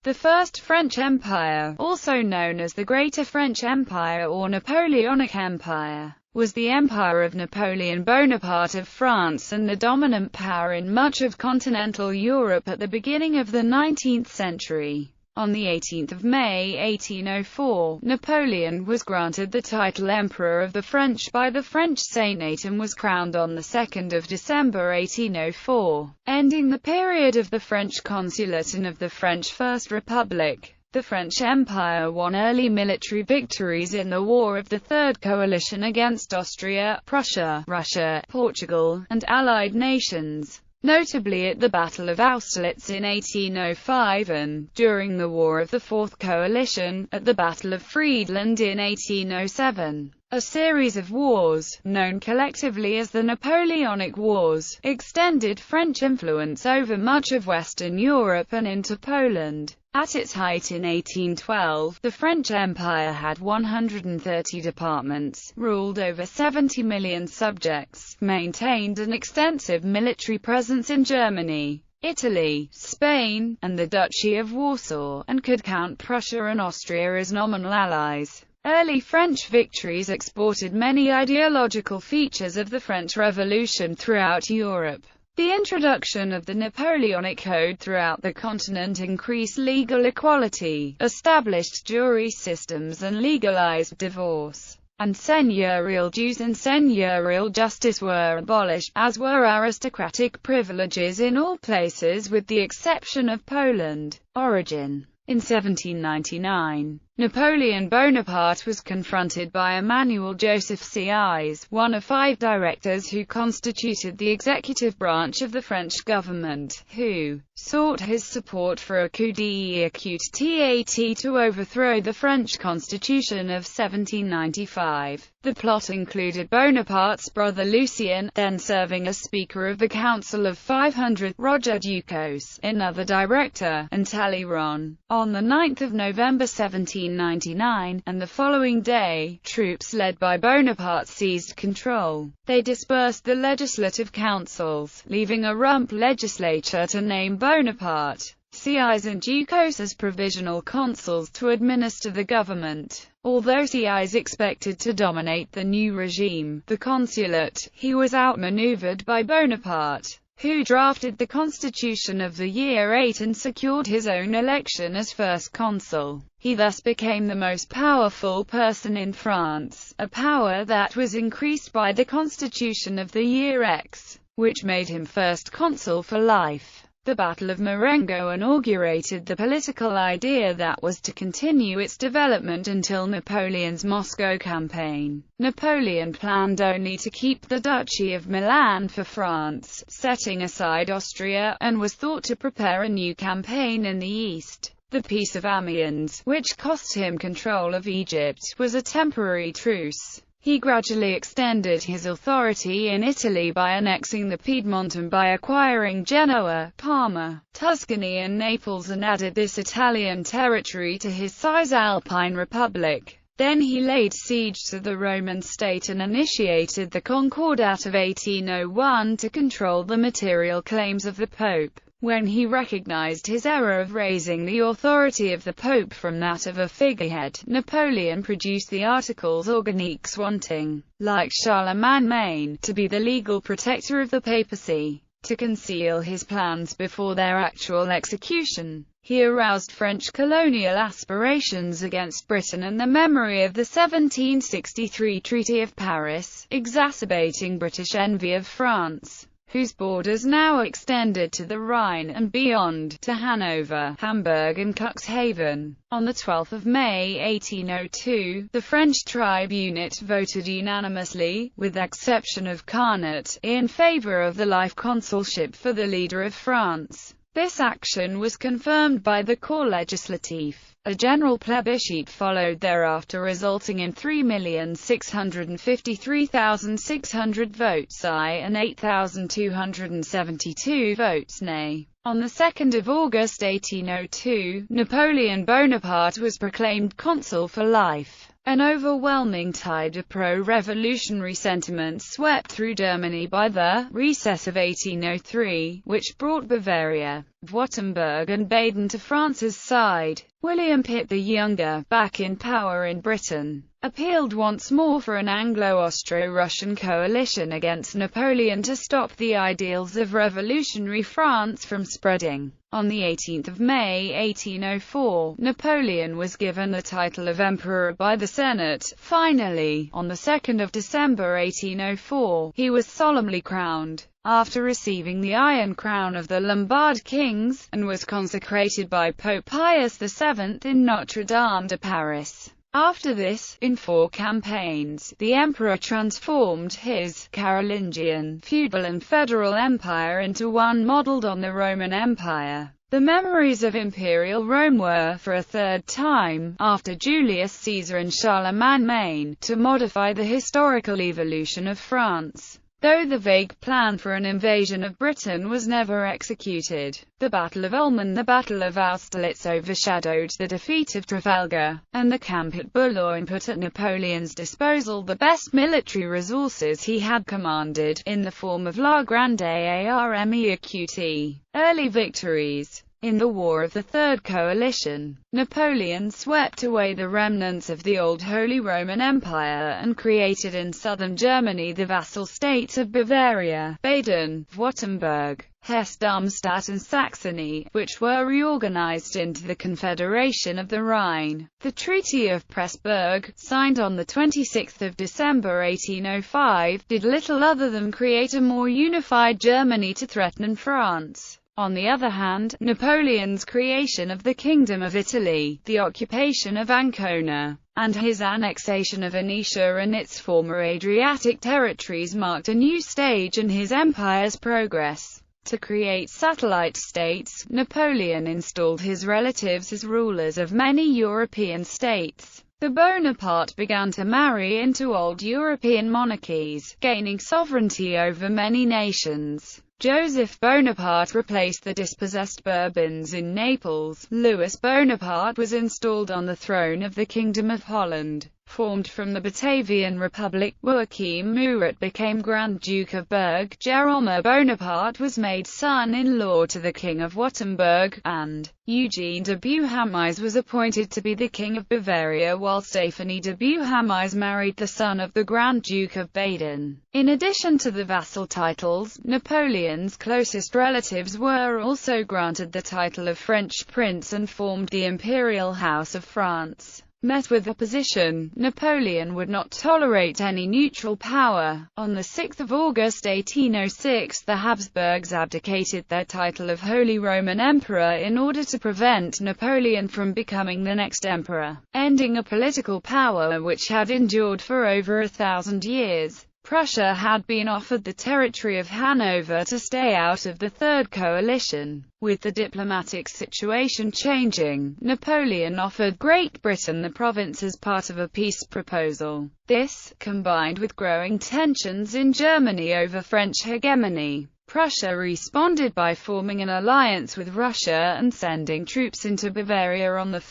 The First French Empire, also known as the Greater French Empire or Napoleonic Empire, was the empire of Napoleon Bonaparte of France and the dominant power in much of continental Europe at the beginning of the 19th century. On the 18th of May 1804, Napoleon was granted the title Emperor of the French by the French Senate and was crowned on the 2nd of December 1804, ending the period of the French Consulate and of the French First Republic. The French Empire won early military victories in the War of the Third Coalition against Austria, Prussia, Russia, Portugal, and allied nations, notably at the Battle of Austerlitz in 1805 and, during the War of the Fourth Coalition, at the Battle of Friedland in 1807. A series of wars, known collectively as the Napoleonic Wars, extended French influence over much of Western Europe and into Poland. At its height in 1812, the French Empire had 130 departments, ruled over 70 million subjects, maintained an extensive military presence in Germany, Italy, Spain, and the Duchy of Warsaw, and could count Prussia and Austria as nominal allies. Early French victories exported many ideological features of the French Revolution throughout Europe. The introduction of the Napoleonic Code throughout the continent increased legal equality, established jury systems and legalized divorce, and seigneurial dues and seigneurial justice were abolished, as were aristocratic privileges in all places with the exception of Poland. Origin. In 1799, Napoleon Bonaparte was confronted by Emmanuel Joseph Sieyès, one of 5 directors who constituted the executive branch of the French government, who sought his support for a coup d'état to overthrow the French Constitution of 1795. The plot included Bonaparte's brother Lucien, then serving as Speaker of the Council of 500, Roger Ducos, another director, and Talleyrand. On the 9th of November 1799, and the following day, troops led by Bonaparte seized control. They dispersed the legislative councils, leaving a rump legislature to name Bonaparte, Sieyès and Ducos as provisional consuls to administer the government. Although Sieyès expected to dominate the new regime, the consulate, he was outmaneuvered by Bonaparte, who drafted the Constitution of the year 8 and secured his own election as first consul. He thus became the most powerful person in France, a power that was increased by the Constitution of the year X, which made him first consul for life. The Battle of Marengo inaugurated the political idea that was to continue its development until Napoleon's Moscow campaign. Napoleon planned only to keep the Duchy of Milan for France, setting aside Austria, and was thought to prepare a new campaign in the east. The Peace of Amiens, which cost him control of Egypt, was a temporary truce. He gradually extended his authority in Italy by annexing the Piedmont and by acquiring Genoa, Parma, Tuscany and Naples, and added this Italian territory to his Cisalpine Republic. Then he laid siege to the Roman state and initiated the Concordat of 1801 to control the material claims of the Pope. When he recognized his error of raising the authority of the Pope from that of a figurehead, Napoleon produced the Articles Organiques, wanting, like Charlemagne, to be the legal protector of the papacy. To conceal his plans before their actual execution, he aroused French colonial aspirations against Britain and the memory of the 1763 Treaty of Paris, exacerbating British envy of France, whose borders now extended to the Rhine and beyond, to Hanover, Hamburg and Cuxhaven. On the 12th of May 1802, the French tribunate voted unanimously, with the exception of Carnot, in favor of the life consulship for the leader of France. This action was confirmed by the Corps Legislatif. A general plebiscite followed thereafter, resulting in 3,653,600 votes aye and 8,272 votes nay. On the 2nd of August 1802, Napoleon Bonaparte was proclaimed consul for life. An overwhelming tide of pro-revolutionary sentiment swept through Germany by the recess of 1803, which brought Bavaria, Württemberg and Baden to France's side. William Pitt the Younger, back in power in Britain, appealed once more for an Anglo-Austro-Russian coalition against Napoleon to stop the ideals of revolutionary France from spreading. On 18 May 1804, Napoleon was given the title of Emperor by the Senate. Finally, on 2 December 1804, he was solemnly crowned, after receiving the Iron Crown of the Lombard kings, and was consecrated by Pope Pius VII in Notre Dame de Paris. After this, in 4 campaigns, the emperor transformed his Carolingian, feudal and federal empire into one modeled on the Roman Empire. The memories of imperial Rome were, for a third time, after Julius Caesar and Charlemagne, to modify the historical evolution of France. Though the vague plan for an invasion of Britain was never executed, the Battle of Ulm and the Battle of Austerlitz overshadowed the defeat of Trafalgar, and the camp at Boulogne put at Napoleon's disposal the best military resources he had commanded, in the form of La Grande Armée Equite. Early victories. In the War of the Third Coalition, Napoleon swept away the remnants of the old Holy Roman Empire and created in southern Germany the vassal states of Bavaria, Baden, Württemberg, Hesse-Darmstadt and Saxony, which were reorganized into the Confederation of the Rhine. The Treaty of Pressburg, signed on 26 December 1805, did little other than create a more unified Germany to threaten France. On the other hand, Napoleon's creation of the Kingdom of Italy, the occupation of Ancona, and his annexation of Venetia and its former Adriatic territories marked a new stage in his empire's progress. To create satellite states, Napoleon installed his relatives as rulers of many European states. The Bonaparte began to marry into old European monarchies, gaining sovereignty over many nations. Joseph Bonaparte replaced the dispossessed Bourbons in Naples. Louis Bonaparte was installed on the throne of the Kingdom of Holland, formed from the Batavian Republic. Joachim Murat became Grand Duke of Berg. Jerome Bonaparte was made son-in-law to the King of Württemberg, and Eugene de Beauharnais was appointed to be the King of Bavaria, while Stéphanie de Beauharnais married the son of the Grand Duke of Baden. In addition to the vassal titles, Napoleon's closest relatives were also granted the title of French Prince and formed the Imperial House of France. Met with opposition, Napoleon would not tolerate any neutral power. On 6 August 1806, the Habsburgs abdicated their title of Holy Roman Emperor in order to prevent Napoleon from becoming the next emperor, ending a political power which had endured for over 1,000 years. Prussia had been offered the territory of Hanover to stay out of the Third Coalition. With the diplomatic situation changing, Napoleon offered Great Britain the province as part of a peace proposal. This, combined with growing tensions in Germany over French hegemony, Prussia responded by forming an alliance with Russia and sending troops into Bavaria on 1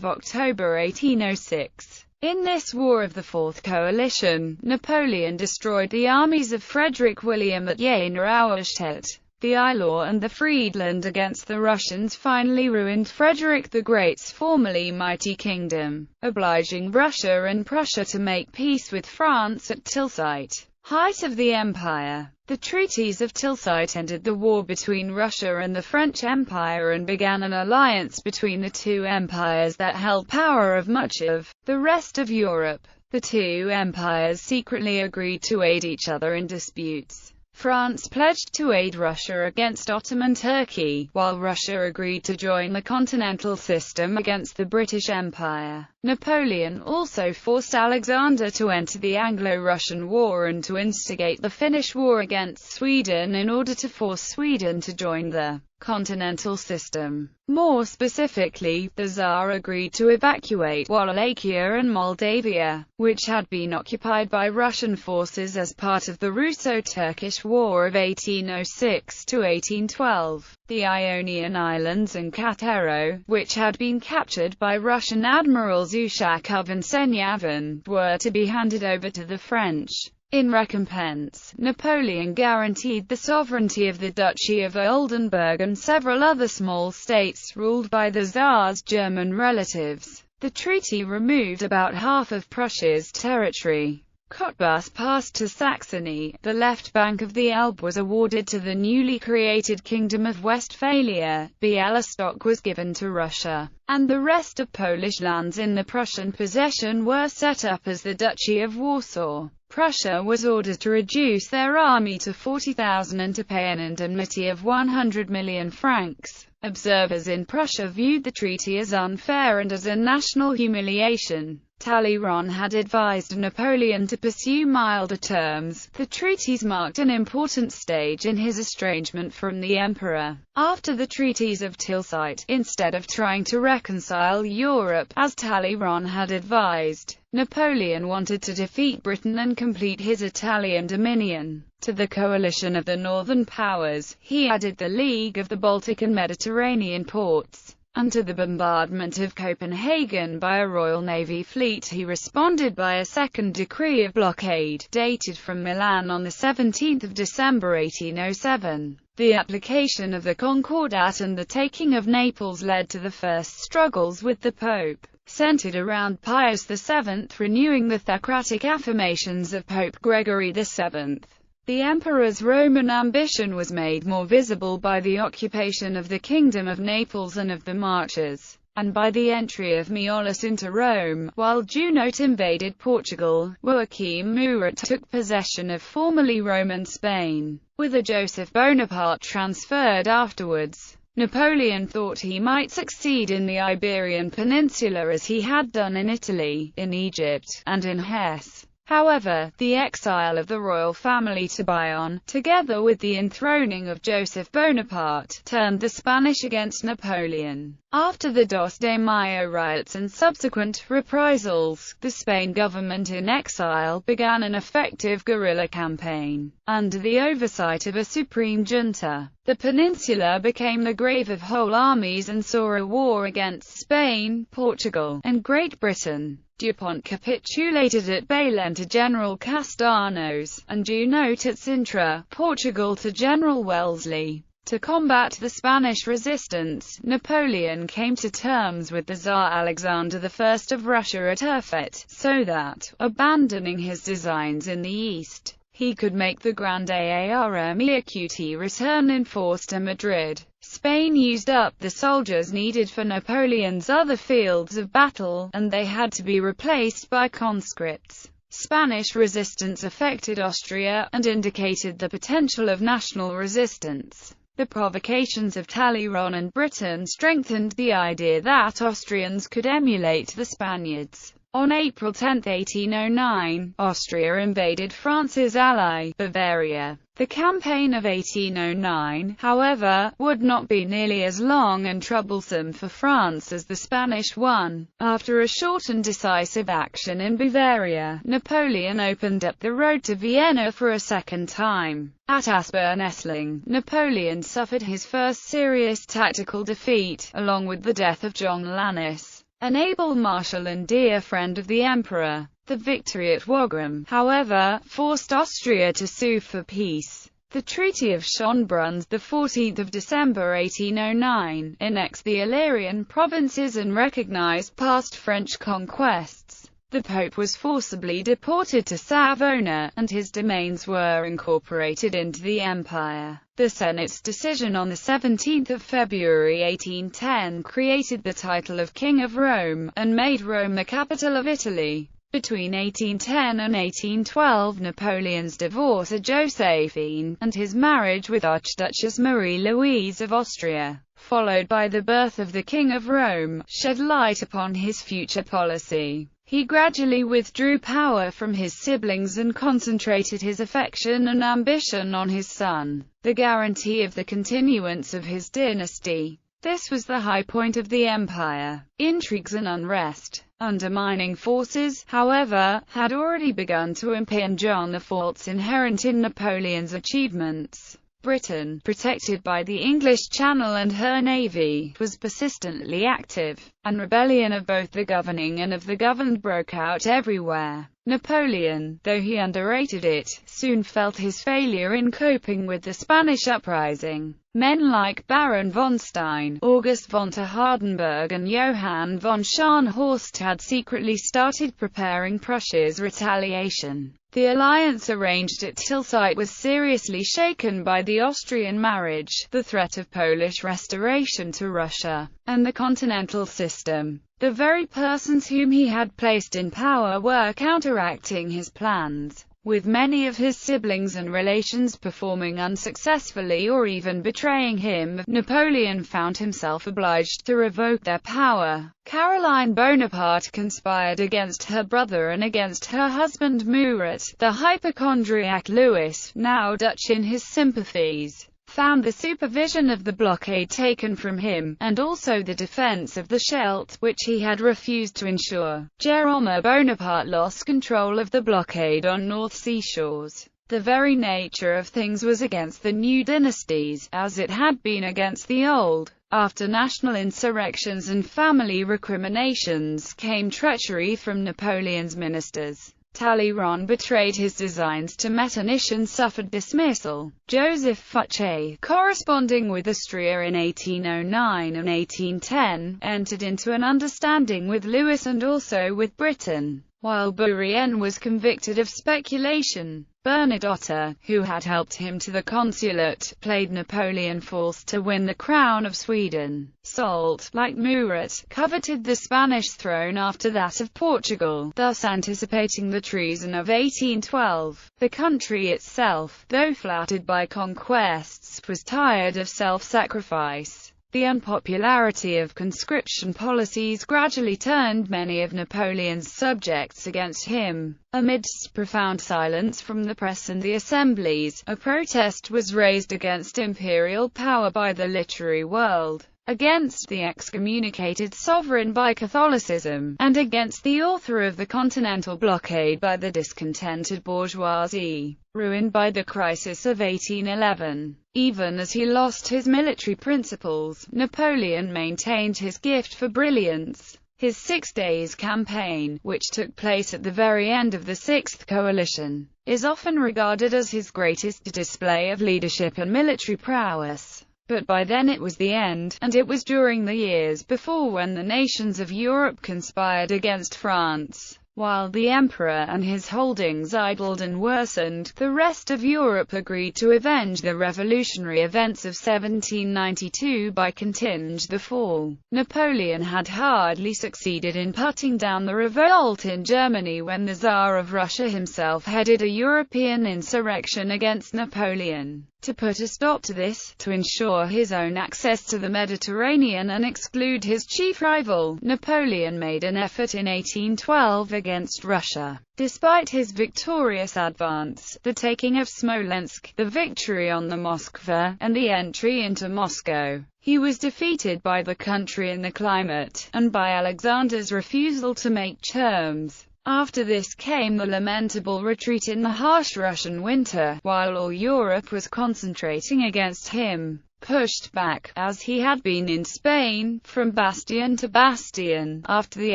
October 1806. In this War of the Fourth Coalition, Napoleon destroyed the armies of Frederick William at Jena Auerstedt. The Eylau and the Friedland against the Russians finally ruined Frederick the Great's formerly mighty kingdom, obliging Russia and Prussia to make peace with France at Tilsit, height of the empire. The treaties of Tilsit ended the war between Russia and the French Empire and began an alliance between the two empires that held power of much of the rest of Europe. The two empires secretly agreed to aid each other in disputes. France pledged to aid Russia against Ottoman Turkey, while Russia agreed to join the Continental System against the British Empire. Napoleon also forced Alexander to enter the Anglo-Russian War and to instigate the Finnish War against Sweden in order to force Sweden to join the Continental System. More specifically, the Tsar agreed to evacuate Wallachia and Moldavia, which had been occupied by Russian forces as part of the Russo-Turkish War of 1806–1812. The Ionian Islands and Katero, which had been captured by Russian admirals Ushakov and Senyavin, were to be handed over to the French. In recompense, Napoleon guaranteed the sovereignty of the Duchy of Oldenburg and several other small states ruled by the Tsar's German relatives. The treaty removed about half of Prussia's territory. Cottbus passed to Saxony, the left bank of the Elbe was awarded to the newly created Kingdom of Westphalia, Bialystok was given to Russia, and the rest of Polish lands in the Prussian possession were set up as the Duchy of Warsaw. Prussia was ordered to reduce their army to 40,000 and to pay an indemnity of 100 million francs. Observers in Prussia viewed the treaty as unfair and as a national humiliation. Talleyrand had advised Napoleon to pursue milder terms. The treaties marked an important stage in his estrangement from the emperor. After the treaties of Tilsit, instead of trying to reconcile Europe, as Talleyrand had advised, Napoleon wanted to defeat Britain and complete his Italian dominion. To the coalition of the northern powers, he added the League of the Baltic and Mediterranean ports. And to the bombardment of Copenhagen by a Royal Navy fleet he responded by a second decree of blockade, dated from Milan on 17 December 1807. The application of the Concordat and the taking of Naples led to the first struggles with the Pope, centered around Pius VII renewing the theocratic affirmations of Pope Gregory VII. The emperor's Roman ambition was made more visible by the occupation of the Kingdom of Naples and of the Marches, and by the entry of Miollis into Rome. While Junot invaded Portugal, Joachim Murat took possession of formerly Roman Spain, with a Joseph Bonaparte transferred afterwards. Napoleon thought he might succeed in the Iberian Peninsula as he had done in Italy, in Egypt, and in Hesse. However, the exile of the royal family to Bayonne, together with the enthroning of Joseph Bonaparte, turned the Spanish against Napoleon. After the Dos de Mayo riots and subsequent reprisals, the Spain government in exile began an effective guerrilla campaign. Under the oversight of a supreme junta, the peninsula became the grave of whole armies and saw a war against Spain, Portugal, and Great Britain. Dupont capitulated at Bailén to General Castanos, and Junot at Sintra, Portugal to General Wellesley. To combat the Spanish resistance, Napoleon came to terms with the Tsar Alexander I of Russia at Erfurt, so that, abandoning his designs in the east, he could make the Grande Armée return in force to Madrid. Spain used up the soldiers needed for Napoleon's other fields of battle, and they had to be replaced by conscripts. Spanish resistance affected Austria, and indicated the potential of national resistance. The provocations of Talleyrand and Britain strengthened the idea that Austrians could emulate the Spaniards. On April 10, 1809, Austria invaded France's ally, Bavaria. The campaign of 1809, however, would not be nearly as long and troublesome for France as the Spanish one. After a short and decisive action in Bavaria, Napoleon opened up the road to Vienna for a second time. At Aspern-Essling, Napoleon suffered his first serious tactical defeat, along with the death of John Lannes, an able marshal and dear friend of the emperor. The victory at Wagram, however, forced Austria to sue for peace. The Treaty of Schönbrunn, 14 December 1809, annexed the Illyrian provinces and recognized past French conquests. The Pope was forcibly deported to Savona, and his domains were incorporated into the empire. The Senate's decision on 17 February 1810 created the title of King of Rome, and made Rome the capital of Italy. Between 1810 and 1812, Napoleon's divorce of Josephine, and his marriage with Archduchess Marie-Louise of Austria, followed by the birth of the King of Rome, shed light upon his future policy. He gradually withdrew power from his siblings and concentrated his affection and ambition on his son, the guarantee of the continuance of his dynasty. This was the high point of the empire. Intrigues and unrest, undermining forces, however, had already begun to impinge on the faults inherent in Napoleon's achievements. Britain, protected by the English Channel and her navy, was persistently active, and rebellion of both the governing and of the governed broke out everywhere. Napoleon, though he underrated it, soon felt his failure in coping with the Spanish uprising. Men like Baron von Stein, August von der Hardenberg and Johann von Scharnhorst had secretly started preparing Prussia's retaliation. The alliance arranged at Tilsit was seriously shaken by the Austrian marriage, the threat of Polish restoration to Russia, and the continental system. The very persons whom he had placed in power were counteracting his plans, with many of his siblings and relations performing unsuccessfully or even betraying him. Napoleon found himself obliged to revoke their power. Caroline Bonaparte conspired against her brother and against her husband Murat. The hypochondriac Louis, now Dutch in his sympathies, found the supervision of the blockade taken from him, and also the defense of the Scheldt, which he had refused to ensure. Jérôme Bonaparte lost control of the blockade on North Sea shores. The very nature of things was against the new dynasties, as it had been against the old. After national insurrections and family recriminations came treachery from Napoleon's ministers. Talleyrand betrayed his designs to Metternich and suffered dismissal. Joseph Fouché, corresponding with Austria in 1809 and 1810, entered into an understanding with Louis and also with Britain, while Bourrienne was convicted of speculation. Bernadotte, who had helped him to the consulate, played Napoleon false to win the crown of Sweden. Soult, like Murat, coveted the Spanish throne after that of Portugal, thus anticipating the treason of 1812. The country itself, though flattered by conquests, was tired of self-sacrifice. The unpopularity of conscription policies gradually turned many of Napoleon's subjects against him. Amidst profound silence from the press and the assemblies, a protest was raised against imperial power by the literary world, against the excommunicated sovereign by Catholicism, and against the author of the Continental blockade by the discontented bourgeoisie. Ruined by the crisis of 1811, even as he lost his military principles, Napoleon maintained his gift for brilliance. His 6 days campaign, which took place at the very end of the Sixth Coalition, is often regarded as his greatest display of leadership and military prowess. But by then it was the end, and it was during the years before when the nations of Europe conspired against France. While the emperor and his holdings idled and worsened, the rest of Europe agreed to avenge the revolutionary events of 1792 by continging the fall. Napoleon had hardly succeeded in putting down the revolt in Germany when the Tsar of Russia himself headed a European insurrection against Napoleon. To put a stop to this, to ensure his own access to the Mediterranean and exclude his chief rival, Napoleon made an effort in 1812 against Russia. Despite his victorious advance, the taking of Smolensk, the victory on the Moskva, and the entry into Moscow, he was defeated by the country and the climate, and by Alexander's refusal to make terms. After this came the lamentable retreat in the harsh Russian winter, while all Europe was concentrating against him. Pushed back, as he had been in Spain, from bastion to bastion, after the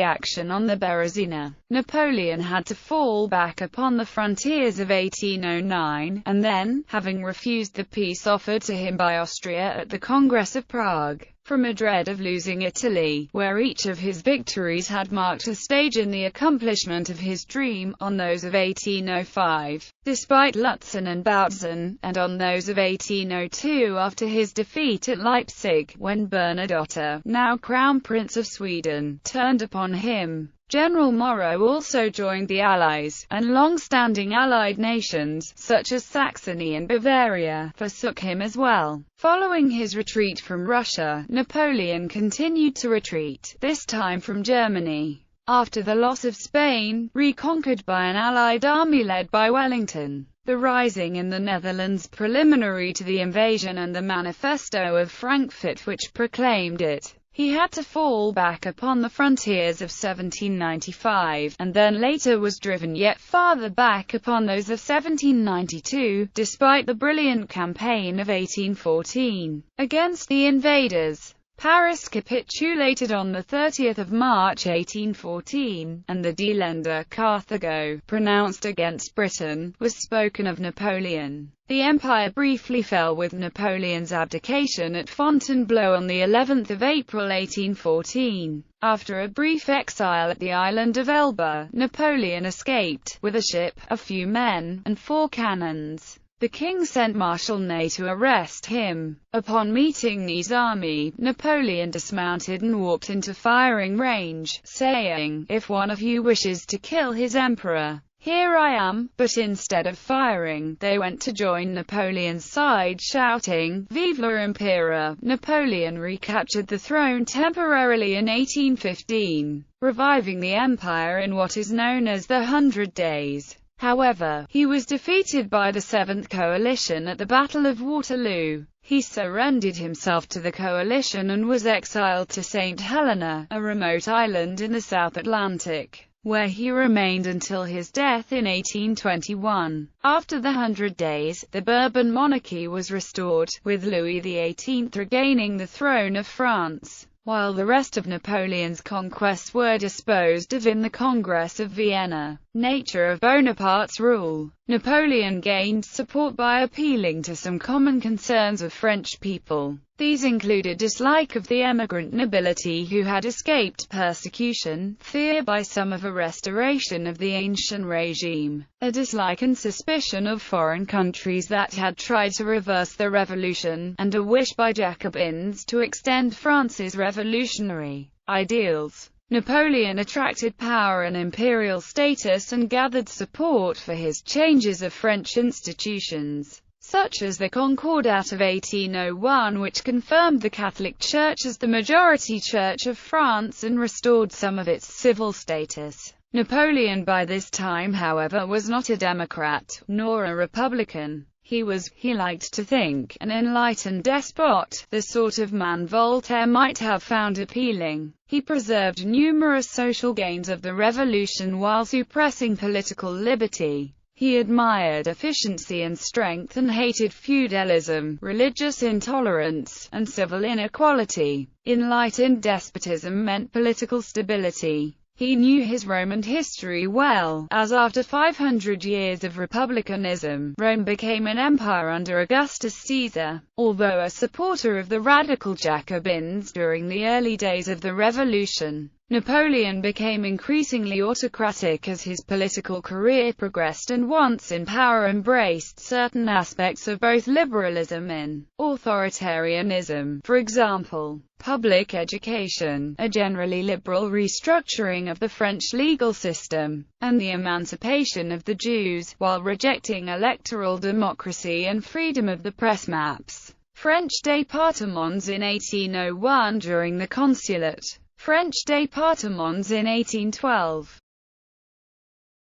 action on the Berezina, Napoleon had to fall back upon the frontiers of 1809, and then, having refused the peace offered to him by Austria at the Congress of Prague, from a dread of losing Italy, where each of his victories had marked a stage in the accomplishment of his dream, on those of 1805, despite Lutzen and Bautzen, and on those of 1802 after his defeat at Leipzig, when Bernadotte, now Crown Prince of Sweden, turned upon him. General Moreau also joined the Allies, and long-standing Allied nations, such as Saxony and Bavaria, forsook him as well. Following his retreat from Russia, Napoleon continued to retreat, this time from Germany. After the loss of Spain, reconquered by an Allied army led by Wellington, the rising in the Netherlands preliminary to the invasion and the Manifesto of Frankfurt which proclaimed it, he had to fall back upon the frontiers of 1795, and then later was driven yet farther back upon those of 1792, despite the brilliant campaign of 1814 against the invaders. Paris capitulated on 30 March 1814, and the delenda Carthago, pronounced against Britain, was spoken of Napoleon. The empire briefly fell with Napoleon's abdication at Fontainebleau on the 11th of April 1814. After a brief exile at the island of Elba, Napoleon escaped, with a ship, a few men, and 4 cannons. The king sent Marshal Ney to arrest him. Upon meeting Ney's army, Napoleon dismounted and walked into firing range, saying, "If one of you wishes to kill his emperor, here I am." But instead of firing, they went to join Napoleon's side, shouting, "Vive l'Empereur!" Napoleon recaptured the throne temporarily in 1815, reviving the empire in what is known as the 100 Days. However, he was defeated by the Seventh Coalition at the Battle of Waterloo. He surrendered himself to the coalition and was exiled to St. Helena, a remote island in the South Atlantic, where he remained until his death in 1821. After the 100 Days, the Bourbon monarchy was restored, with Louis XVIII regaining the throne of France, while the rest of Napoleon's conquests were disposed of in the Congress of Vienna. Nature of Bonaparte's rule. Napoleon gained support by appealing to some common concerns of French people. These included dislike of the emigrant nobility who had escaped persecution, fear by some of a restoration of the ancient regime, a dislike and suspicion of foreign countries that had tried to reverse the revolution, and a wish by Jacobins to extend France's revolutionary ideals. Napoleon attracted power and imperial status and gathered support for his changes of French institutions, such as the Concordat of 1801, which confirmed the Catholic Church as the majority church of France and restored some of its civil status. Napoleon by this time, however, was not a Democrat, nor a Republican. He was, he liked to think, an enlightened despot, the sort of man Voltaire might have found appealing. He preserved numerous social gains of the revolution while suppressing political liberty. He admired efficiency and strength and hated feudalism, religious intolerance, and civil inequality. Enlightened despotism meant political stability. He knew his Roman history well, as after 500 years of republicanism, Rome became an empire under Augustus Caesar. Although a supporter of the radical Jacobins during the early days of the revolution, Napoleon became increasingly autocratic as his political career progressed, and once in power embraced certain aspects of both liberalism and authoritarianism, for example, public education, a generally liberal restructuring of the French legal system, and the emancipation of the Jews, while rejecting electoral democracy and freedom of the press. Maps. French départements in 1801 during the Consulate. French départements in 1812.